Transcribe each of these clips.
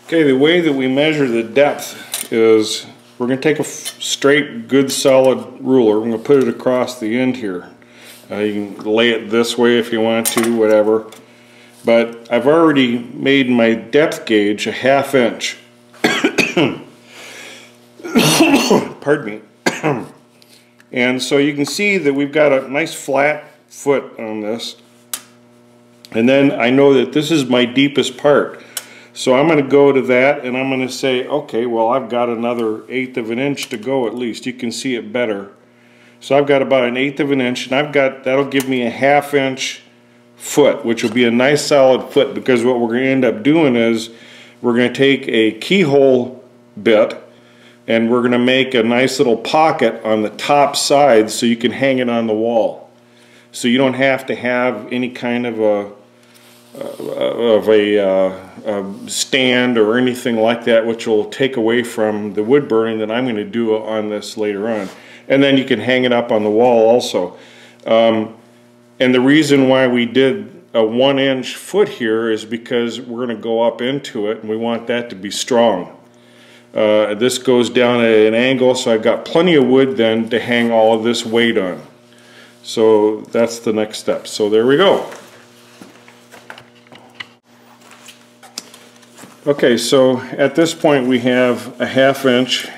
Okay, the way that we measure the depth is we're going to take a straight, good, solid ruler. We're going to put it across the end here. You can lay it this way if you want to, whatever. But I've already made my depth gauge a 1/2 inch. Pardon me. And so you can see that we've got a nice flat foot on this. And then I know that this is my deepest part. So I'm going to go to that and I'm going to say, okay, well, I've got another 1/8 of an inch to go at least. You can see it better. So I've got about 1/8 of an inch, and that'll give me a 1/2 inch foot, which will be a nice solid foot, because what we're going to end up doing is we're going to take a keyhole bit and we're going to make a nice little pocket on the top side so you can hang it on the wall. So you don't have to have any kind of a stand or anything like that, which will take away from the wood burning that I'm going to do on this later on. And then you can hang it up on the wall also. And the reason why we did a 1 inch foot here is because we're going to go up into it and we want that to be strong. This goes down at an angle, so I've got plenty of wood then to hang all of this weight on. So that's the next step. So there we go. Okay, so at this point we have a 1/2 inch.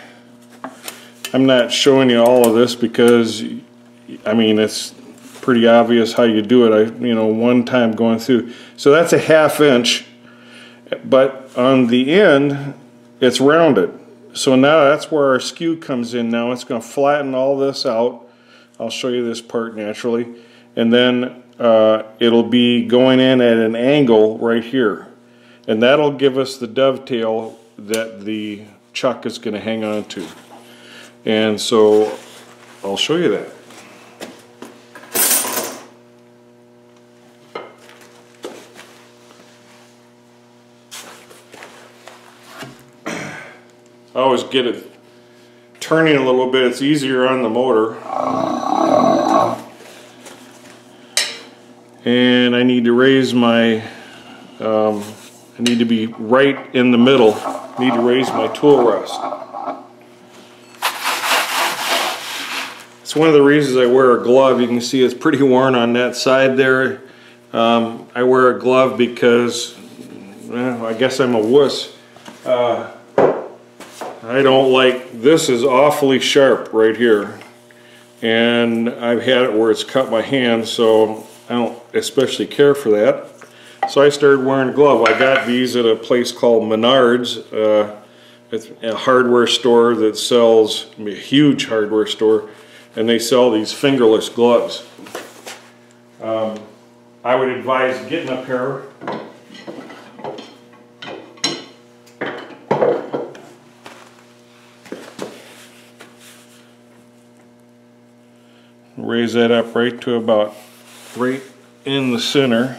I'm not showing you all of this because, I mean, it's pretty obvious how you do it. One time going through. So that's a 1/2 inch, but on the end it's rounded. So now that's where our skew comes in. Now it's going to flatten all this out. I'll show you this part naturally. And then it'll be going in at an angle right here. And that'll give us the dovetail that the chuck is going to hang on to. And so I'll show you that. I always get it turning a little bit. It's easier on the motor. And I need to raise my, I need to be right in the middle. I need to raise my tool rest. It's one of the reasons I wear a glove. You can see it's pretty worn on that side there. I wear a glove because, well, I guess I'm a wuss. I don't like, this is awfully sharp right here. And I've had it where it's cut my hand, so I don't especially care for that. So I started wearing a glove. I got these at a place called Menards. It's a hardware store that sells, a huge hardware store, and they sell these fingerless gloves. I would advise getting a pair. Raise that up right to about right in the center.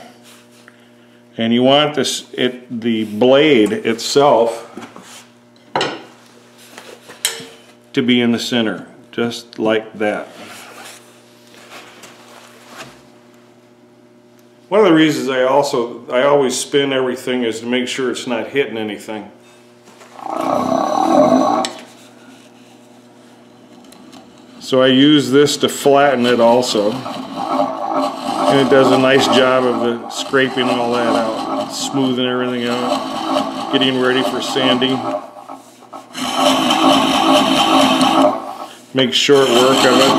And you want the blade itself to be in the center, just like that. One of the reasons I always spin everything is to make sure it's not hitting anything. So I use this to flatten it also. And it does a nice job of the scraping all that out, smoothing everything out, getting ready for sanding. Make short work of it.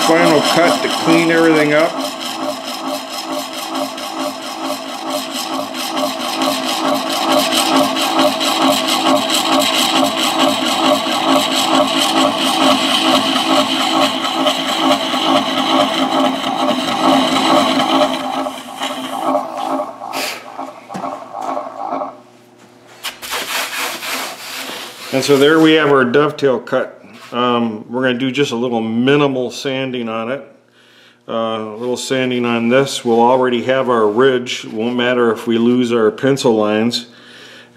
final cut to clean everything up. And so there we have our dovetail cut. We're going to do just a little minimal sanding on it. A little sanding on this. We'll already have our ridge. It won't matter if we lose our pencil lines.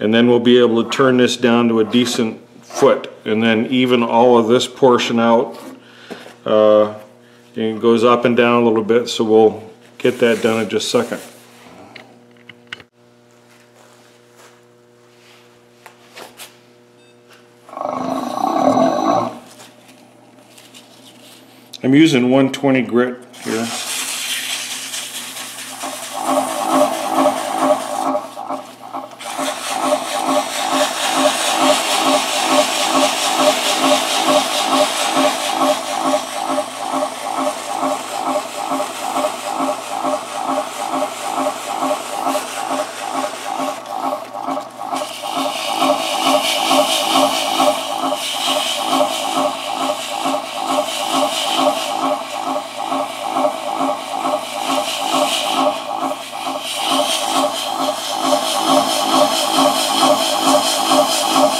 And then we'll be able to turn this down to a decent foot. And then even all of this portion out. It goes up and down a little bit, so we'll get that done in just a second. I'm using 120 grit here.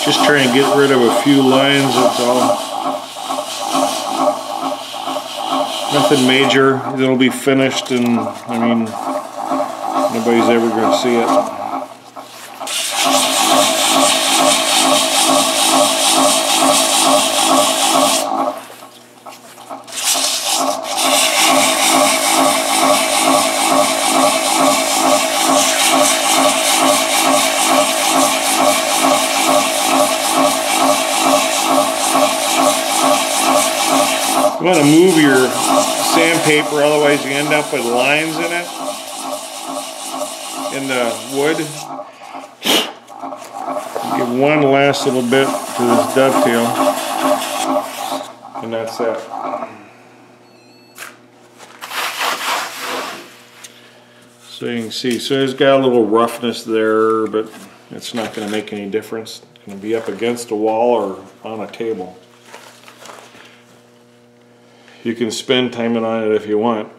Just trying to get rid of a few lines, that's all. Nothing major. It'll be finished, and I mean, nobody's ever going to see it. You want to move your sandpaper, otherwise you end up with lines in it, in the wood. Give one last little bit to this dovetail, and that's it. So you can see, so it's got a little roughness there, but it's not going to make any difference. It's going to be up against a wall or on a table. You can spend time on it if you want.